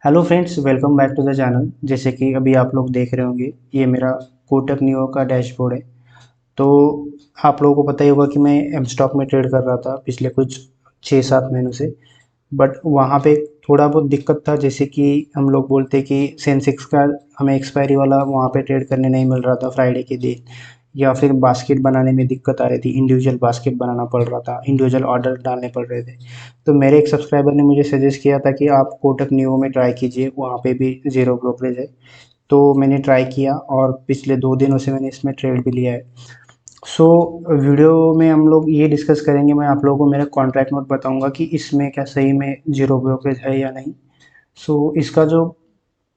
Hello friends, welcome back to the channel. जैसे कि अभी आप लोग देख रहे होंगे, ये मेरा कोटक नियो का डैशबोर्ड है। तो आप लोगों को पता ही होगा कि मैं एम स्टॉक में ट्रेड कर रहा था पिछले कुछ 6-7 महीनों से। बट वहाँ पे थोड़ा बहुत दिक्कत था, जैसे कि हम लोग बोलते हैं कि सेंसेक्स का हमें एक्सपायरी वाला वहाँ पे ट्रेड करने नहीं मिल रहा था फ्राइडे के दिन, या फिर बास्केट बनाने में दिक्कत आ रही थी, इंडिविजुअल बास्केट बनाना पड़ रहा था, इंडिविजुअल ऑर्डर डालने पड़ रहे थे। तो मेरे एक सब्सक्राइबर ने मुझे सजेस्ट किया था कि आप कोटक नियो में ट्राई कीजिए, वहाँ पे भी ज़ीरो ब्रोकरेज है। तो मैंने ट्राई किया और पिछले 2 दिनों से मैंने इसमें ट्रेड भी लिया है। सो वीडियो में हम लोग ये डिस्कस करेंगे, मैं आप लोगों को मेरा कॉन्ट्रैक्ट नोट बताऊंगा कि इसमें क्या सही में जीरो ब्रोकरेज है या नहीं। सो इसका जो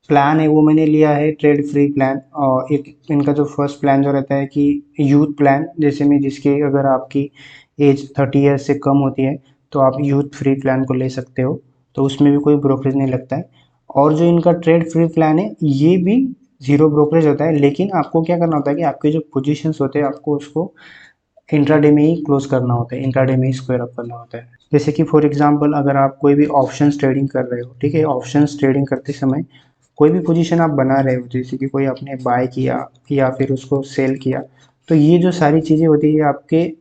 प्लान है वो मैंने लिया है ट्रेड फ्री प्लान। और एक इनका जो फर्स्ट प्लान जो रहता है कि यूथ प्लान, जैसे में जिसकी अगर आपकी एज 30 ईयर्स से कम होती है तो आप यूथ फ्री प्लान को ले सकते हो। तो उसमें भी कोई ब्रोकरेज नहीं लगता है। और जो इनका ट्रेड फ्री प्लान है ये भी ज़ीरो ब्रोकरेज होता है, लेकिन आपको क्या करना होता है कि आपके जो पोजीशंस होते हैं आपको उसको इंट्राडे में ही क्लोज करना होता है, इंट्राडे में ही स्क्वायर अप करना होता है। जैसे कि फॉर एग्जांपल अगर आप कोई भी ऑप्शंस ट्रेडिंग कर रहे हो, ठीक है, ऑप्शंस ट्रेडिंग करते समय कोई भी पोजीशन आप बना रहे हो, जैसे कि कोई आपने बाय किया या फिर उसको सेल किया, तो ये जो सारी चीज़ें होती है आपके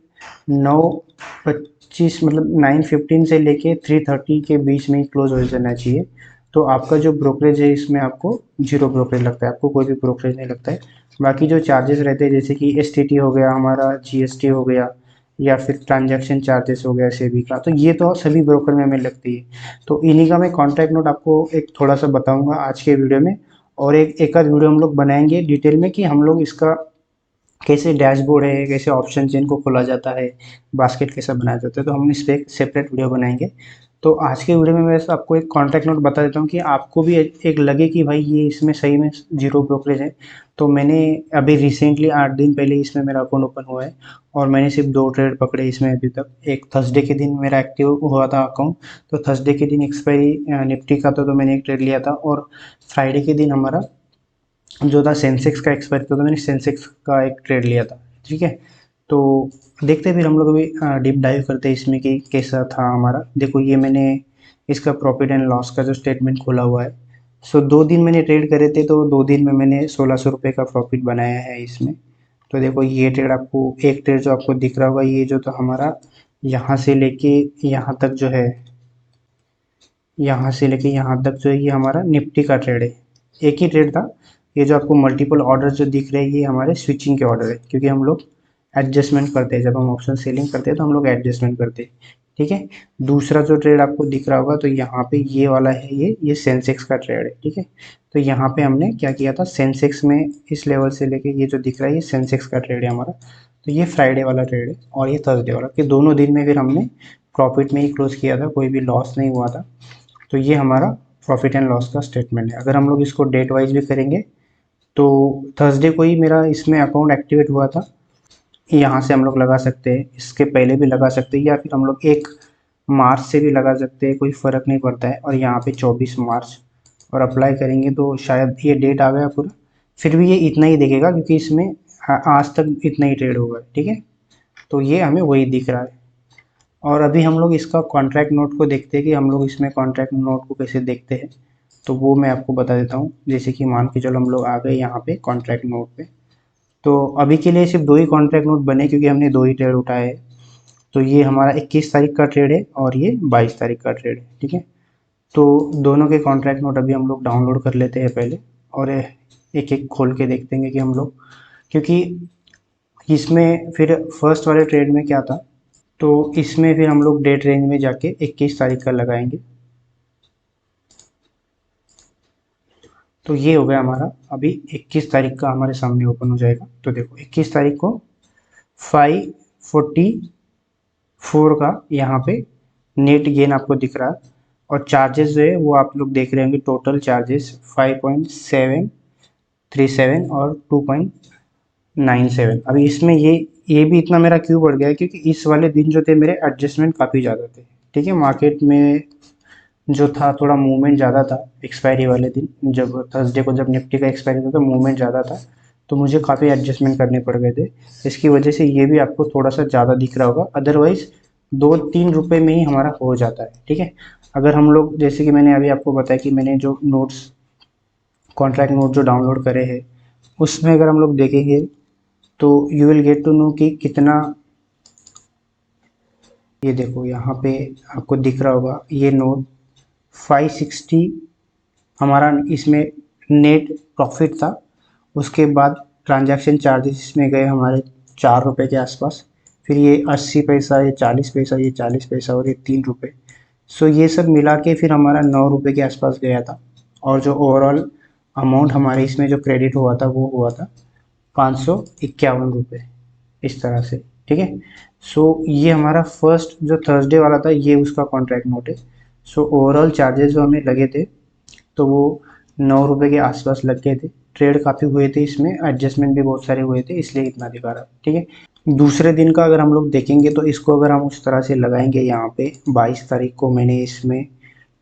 9:25 मतलब 9:15 से लेके 3:30 के बीच में ही क्लोज हो जाना चाहिए। तो आपका जो ब्रोकरेज है इसमें आपको जीरो ब्रोकरेज लगता है, आपको कोई भी ब्रोकरेज नहीं लगता है। बाकी जो चार्जेस रहते हैं जैसे कि एस हो गया, हमारा जीएसटी हो गया, या फिर ट्रांजैक्शन चार्जेस हो गया सेबी का, तो ये तो सभी ब्रोकर में हमें लगती है। तो इन्हीं का मैं कॉन्टैक्ट नोट आपको एक थोड़ा सा बताऊंगा आज के वीडियो में। और एक आध वीडियो हम लोग बनाएंगे डिटेल में कि हम लोग इसका कैसे डैशबोर्ड है, कैसे ऑप्शन चेन को खोला जाता है, बास्केट कैसा बनाया जाता है, तो हम इस पर एक सेपरेट वीडियो बनाएंगे। तो आज के वीडियो में मैं बस आपको एक कॉन्टैक्ट नोट बता देता हूँ कि आपको भी एक लगे कि भाई ये इसमें सही में जीरो ब्रोकरेज है। तो मैंने अभी रिसेंटली 8 दिन पहले इसमें मेरा अकाउंट ओपन हुआ है, और मैंने सिर्फ 2 ट्रेड पकड़े इसमें अभी तक। एक थर्सडे के दिन मेरा एक्टिव हुआ था अकाउंट, तो थर्सडे के दिन एक्सपायरी निफ्टी का था, तो मैंने एक ट्रेड लिया था। और फ्राइडे के दिन हमारा जो था सेंसेक्स का एक्सपायर था, तो मैंने सेंसेक्स का एक ट्रेड लिया था। ठीक है, तो देखते हैं फिर हम लोग अभी डीप डाइव करते हैं इसमें कि कैसा था हमारा। देखो ये मैंने इसका प्रॉफिट एंड लॉस का जो स्टेटमेंट खोला हुआ है। सो 2 दिन मैंने ट्रेड करे थे, तो 2 दिन में मैंने 1600 रुपये का प्रॉफिट बनाया है इसमें। तो देखो ये ट्रेड आपको, एक ट्रेड जो आपको दिख रहा होगा, ये जो तो हमारा यहाँ से लेके यहाँ तक जो है, यहाँ से लेके यहाँ तक जो है, ये हमारा निफ्टी का ट्रेड है। एक ही ट्रेड था। ये जो आपको मल्टीपल ऑर्डर जो दिख रहे हैं ये हमारे स्विचिंग के ऑर्डर है, क्योंकि हम लोग एडजस्टमेंट करते हैं, जब हम ऑप्शन सेलिंग करते हैं तो हम लोग एडजस्टमेंट करते हैं। ठीक है, दूसरा जो ट्रेड आपको दिख रहा होगा, तो यहाँ पे ये वाला है, ये सेंसेक्स का ट्रेड है। ठीक है, तो यहाँ पे हमने क्या किया था, सेंसेक्स में इस लेवल से लेके ये जो दिख रहा है ये सेंसेक्स का ट्रेड है हमारा। तो ये फ्राइडे वाला ट्रेड है और ये थर्सडे वाला, कि दोनों दिन में फिर हमने प्रॉफिट में ही क्लोज किया था, कोई भी लॉस नहीं हुआ था। तो ये हमारा प्रॉफिट एंड लॉस का स्टेटमेंट है। अगर हम लोग इसको डेट वाइज भी करेंगे, तो थर्सडे को ही मेरा इसमें अकाउंट एक्टिवेट हुआ था। यहाँ से हम लोग लगा सकते हैं, इसके पहले भी लगा सकते हैं, या फिर हम लोग 1 मार्च से भी लगा सकते हैं, कोई फ़र्क नहीं पड़ता है। और यहाँ पे 24 मार्च और अप्लाई करेंगे तो शायद ये डेट आ गया पूरा। फिर भी ये इतना ही दिखेगा, क्योंकि इसमें आज तक इतना ही ट्रेड होगा। ठीक है, तो ये हमें वही दिख रहा है। और अभी हम लोग इसका कॉन्ट्रैक्ट नोट को देखते हैं कि हम लोग इसमें कॉन्ट्रैक्ट नोट को कैसे देखते हैं। तो वो मैं आपको बता देता हूँ। जैसे कि मान के चलो हम लोग आ गए यहाँ पे कॉन्ट्रैक्ट नोट पे। तो अभी के लिए सिर्फ 2 ही कॉन्ट्रैक्ट नोट बने, क्योंकि हमने 2 ही ट्रेड उठाए हैं। तो ये हमारा 21 तारीख का ट्रेड है और ये 22 तारीख का ट्रेड है। ठीक है, तो दोनों के कॉन्ट्रैक्ट नोट अभी हम लोग डाउनलोड कर लेते हैं पहले, और एक एक खोल के देखते हैं कि हम लोग, क्योंकि इसमें फिर फर्स्ट वाले ट्रेड में क्या था, तो इसमें फिर हम लोग डेट रेंज में जाके 21 तारीख का लगाएंगे। तो ये हो गया हमारा, अभी 21 तारीख का हमारे सामने ओपन हो जाएगा। तो देखो 21 तारीख को 544 का यहाँ पे नेट गेन आपको दिख रहा है। और चार्जेस जो है वो आप लोग देख रहे होंगे, टोटल चार्जेस 5.737 और 2.97। अभी इसमें ये भी इतना मेरा क्यों बढ़ गया है, क्योंकि इस वाले दिन जो थे मेरे एडजस्टमेंट काफ़ी ज़्यादा थे। ठीक है, मार्केट में जो था थोड़ा मूवमेंट ज़्यादा था एक्सपायरी वाले दिन, जब थर्सडे को जब निफ्टी का एक्सपायरी था तो मूवमेंट ज़्यादा था, तो मुझे काफ़ी एडजस्टमेंट करने पड़ गए थे। इसकी वजह से ये भी आपको थोड़ा सा ज़्यादा दिख रहा होगा, अदरवाइज़ 2-3 रुपये में ही हमारा हो जाता है। ठीक है, अगर हम लोग जैसे कि मैंने अभी आपको बताया कि मैंने जो नोट्स कॉन्ट्रैक्ट नोट जो डाउनलोड करे हैं उसमें अगर हम लोग देखेंगे तो you will get to know कि कितना, ये देखो यहाँ पे आपको दिख रहा होगा ये नोट 560 हमारा इसमें नेट प्रॉफिट था। उसके बाद ट्रांजैक्शन चार्जेस इसमें गए हमारे 4 रुपये के आसपास, फिर ये 80 पैसा, ये 40 पैसा, ये 40 पैसा और ये 3 रुपये। सो ये सब मिला के फिर हमारा 9 रुपये के आसपास गया था। और जो ओवरऑल अमाउंट हमारे इसमें जो क्रेडिट हुआ था वो हुआ था 551 रुपये, इस तरह से। ठीक है। सो ये हमारा फर्स्ट जो थर्सडे वाला था ये उसका कॉन्ट्रैक्ट नोट है। सो ओवरऑल चार्जेस जो हमें लगे थे तो वो 9 रुपये के आसपास लग गए थे। ट्रेड काफ़ी हुए थे इसमें, एडजस्टमेंट भी बहुत सारे हुए थे, इसलिए इतना दिखा रहा। ठीक है। दूसरे दिन का अगर हम लोग देखेंगे तो इसको अगर हम उस तरह से लगाएंगे, यहाँ पे 22 तारीख को मैंने इसमें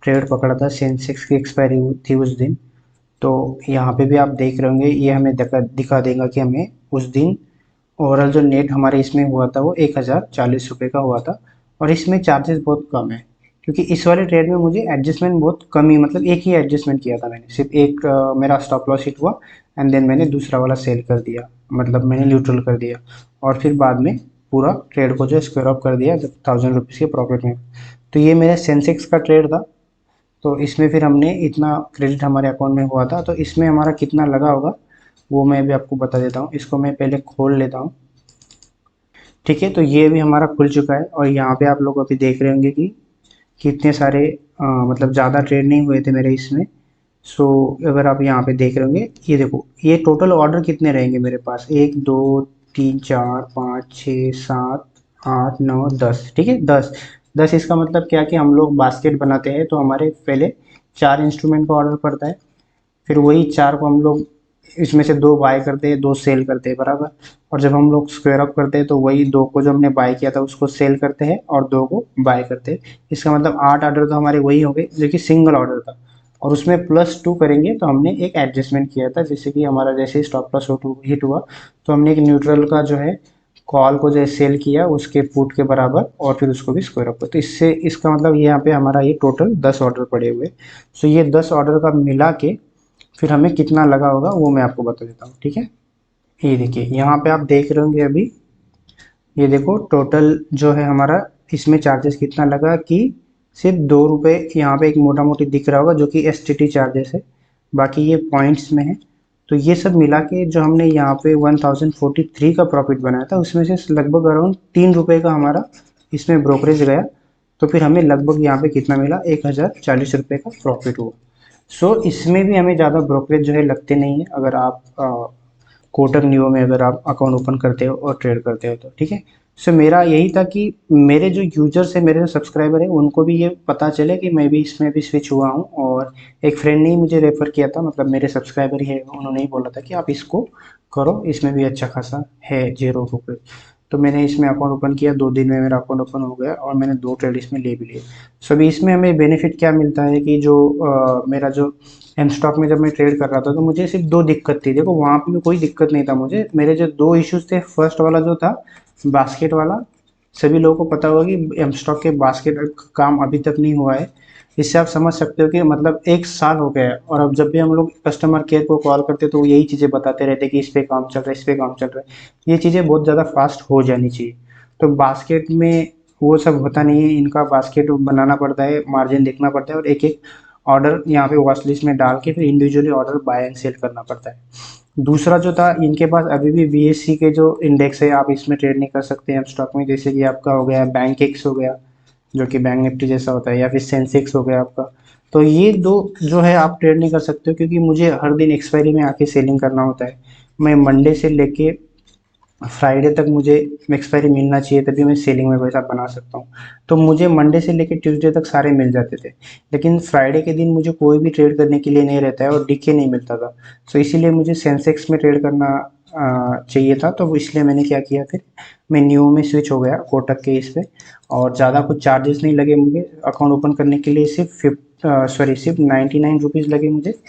ट्रेड पकड़ा था, सेंसेक्स की एक्सपायरी हुई थी उस दिन। तो यहाँ पे भी आप देख रहे होंगे ये हमें दिखा देगा कि हमें उस दिन ओवरऑल जो नेट हमारे इसमें हुआ था वो 1040 रुपये का हुआ था। और इसमें चार्जेस बहुत कम है, क्योंकि इस वाले ट्रेड में मुझे एडजस्टमेंट बहुत कम ही, मतलब एक ही एडजस्टमेंट किया था मैंने, सिर्फ एक मेरा स्टॉप लॉस हिट हुआ एंड देन मैंने दूसरा वाला सेल कर दिया, मतलब मैंने न्यूट्रल कर दिया। और फिर बाद में पूरा ट्रेड को जो स्क्वायर ऑफ कर दिया जब 1000 रुपीज़ के प्रॉफिट में। तो ये मेरा सेंसेक्स का ट्रेड था। तो इसमें फिर हमने इतना क्रेडिट हमारे अकाउंट में हुआ था, तो इसमें हमारा कितना लगा होगा वो मैं भी आपको बता देता हूँ। इसको मैं पहले खोल लेता हूँ। ठीक है। तो ये भी हमारा खुल चुका है और यहाँ पे आप लोग अभी देख रहे होंगे कि कितने सारे मतलब ज़्यादा ट्रेड नहीं हुए थे मेरे इसमें। सो अगर आप यहाँ पे देख रहे होंगे, ये देखो ये टोटल ऑर्डर कितने रहेंगे मेरे पास, 1 2 3 4 5 6 7 8 9 10। ठीक है, 10 10। इसका मतलब क्या कि हम लोग बास्केट बनाते हैं तो हमारे पहले 4 इंस्ट्रूमेंट का ऑर्डर पड़ता है, फिर वही 4 को हम लोग इसमें से 2 बाय करते हैं, 2 सेल करते हैं, बराबर। और जब हम लोग स्क्वायर अप करते हैं तो वही 2 को जो हमने बाय किया था उसको सेल करते हैं और 2 को बाय करते हैं। इसका मतलब 8 ऑर्डर तो हमारे वही हो गए जो कि सिंगल ऑर्डर था। और उसमें +2 करेंगे तो हमने एक एडजस्टमेंट किया था, जैसे कि हमारा जैसे ही स्टॉप लॉस हिट हुआ तो हमने एक न्यूट्रल का जो है कॉल को जो सेल किया उसके पुट के बराबर और फिर उसको भी स्क्वायर अप। तो इससे इसका मतलब यहाँ पे हमारा ये टोटल 10 ऑर्डर पड़े हुए। सो ये 10 ऑर्डर का मिला के फिर हमें कितना लगा होगा वो मैं आपको बता देता हूँ। ठीक है। ये देखिए यहाँ पे आप देख रहे होंगे अभी, ये देखो टोटल जो है हमारा इसमें चार्जेस कितना लगा कि सिर्फ 2 रुपये यहाँ पे एक मोटा मोटी दिख रहा होगा जो कि STT चार्जेस है, बाकी ये पॉइंट्स में है। तो ये सब मिला के जो हमने यहाँ पे 1043 का प्रॉफिट बनाया था उसमें से लगभग अराउंड 3 रुपये का हमारा इसमें ब्रोकरेज गया। तो फिर हमें लगभग यहाँ पे कितना मिला, 1040 रुपये का प्रॉफिट हुआ। सो इसमें भी हमें ज़्यादा ब्रोकरेज जो है लगते नहीं है अगर आप कोटक नियो में अगर आप अकाउंट ओपन करते हो और ट्रेड करते हो तो। ठीक है। सो मेरा यही था कि मेरे जो यूजर्स है, मेरे जो सब्सक्राइबर है, उनको भी ये पता चले कि मैं भी इसमें भी स्विच हुआ हूँ। और एक फ्रेंड ने ही मुझे रेफ़र किया था, मतलब मेरे सब्सक्राइबर ही है, उन्होंने ही बोला था कि आप इसको करो, इसमें भी अच्छा खासा है 0 रुपये। तो मैंने इसमें अकाउंट ओपन किया, 2 दिन में मेरा अकाउंट ओपन हो गया और मैंने 2 ट्रेड इसमें ले भी लिए। सो अभी इसमें हमें बेनिफिट क्या मिलता है कि जो मेरा जो एम स्टॉक में जब मैं ट्रेड कर रहा था तो मुझे सिर्फ 2 दिक्कत थी। देखो वहाँ पे भी कोई दिक्कत नहीं था मुझे, मेरे जो 2 इश्यूज थे, फर्स्ट वाला जो था बास्केट वाला, सभी लोगों को पता होगा कि एम स्टॉक के बास्केट का काम अभी तक नहीं हुआ है। इससे आप समझ सकते हो कि मतलब 1 साल हो गया है और अब जब भी हम लोग कस्टमर केयर को कॉल करते हैं तो वो यही चीज़ें बताते रहते हैं कि इस पे काम चल रहा है, इस पे काम चल रहा है। ये चीज़ें बहुत ज़्यादा फास्ट हो जानी चाहिए। तो बास्केट में वो सब होता नहीं है, इनका बास्केट बनाना पड़ता है, मार्जिन देखना पड़ता है और एक एक ऑर्डर यहाँ पे वॉच लिस्ट में डाल के फिर individually order buy and sell करना पड़ता है। दूसरा जो था, इनके पास अभी भी BSE के जो इंडेक्स है आप इसमें ट्रेड नहीं कर सकते हैं स्टॉक में, जैसे कि आपका हो गया बैंक एक्स हो गया जो कि बैंक निफ्टी जैसा होता है, या फिर सेंसेक्स हो गया आपका। तो ये दो जो है आप ट्रेड नहीं कर सकते हो क्योंकि मुझे हर दिन एक्सपायरी में आके सेलिंग करना होता है। मैं मंडे से लेके फ्राइडे तक मुझे एक्सपायरी मिलना चाहिए तभी मैं सेलिंग में पैसा बना सकता हूँ। तो मुझे मंडे से लेकर ट्यूसडे तक सारे मिल जाते थे, लेकिन फ्राइडे के दिन मुझे कोई भी ट्रेड करने के लिए नहीं रहता है और डीके नहीं मिलता था। तो इसीलिए मुझे सेंसेक्स में ट्रेड करना चाहिए था, तो इसलिए मैंने क्या किया, फिर मैं न्यू में स्विच हो गया कोटक के इस पे। और ज़्यादा कुछ चार्जेस नहीं लगे मुझे अकाउंट ओपन करने के लिए, सिर्फ 99 रुपीज़ लगे मुझे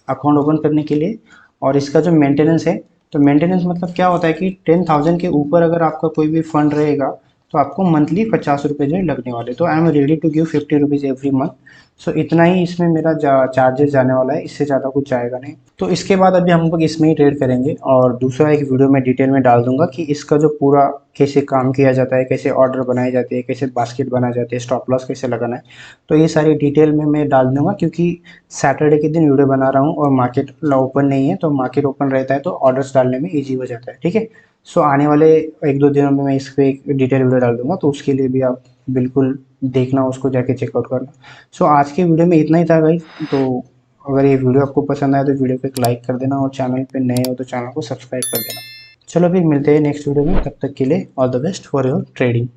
अकाउंट ओपन करने के लिए। और इसका जो मेंटेनेंस है, तो मेंटेनेंस मतलब क्या होता है कि 10,000 के ऊपर अगर आपका कोई भी फंड रहेगा तो आपको मंथली 50 रुपये जो है लगने वाले। तो I am ready to give 50 rupees every month. So इतना ही इसमें मेरा चार्जेस जाने वाला है, इससे ज़्यादा कुछ जाएगा नहीं। तो इसके बाद अभी हम लोग इसमें ही ट्रेड करेंगे, और दूसरा एक वीडियो में डिटेल में डाल दूंगा कि इसका जो पूरा कैसे काम किया जाता है, कैसे ऑर्डर बनाए जाते हैं, कैसे बास्केट बनाए जाते हैं, स्टॉप लॉस कैसे लगाना है, तो ये सारी डिटेल में मैं डाल दूंगा। क्योंकि सैटरडे के दिन वीडियो बना रहा हूँ और मार्केट ओपन नहीं है, तो मार्केट ओपन रहता है तो ऑर्डर्स डालने में ईजी हो जाता है। ठीक है। सो आने वाले 1-2 दिनों में मैं इस पर एक डिटेल वीडियो डाल दूंगा, तो उसके लिए भी आप बिल्कुल देखना, उसको जाके चेकआउट करना। सो आज के वीडियो में इतना ही था गाइस। तो अगर ये वीडियो आपको पसंद आया तो वीडियो को एक लाइक कर देना, और चैनल पे नए हो तो चैनल को सब्सक्राइब कर देना। चलो फिर मिलते हैं नेक्स्ट वीडियो में, तब तक के लिए all the best for your trading.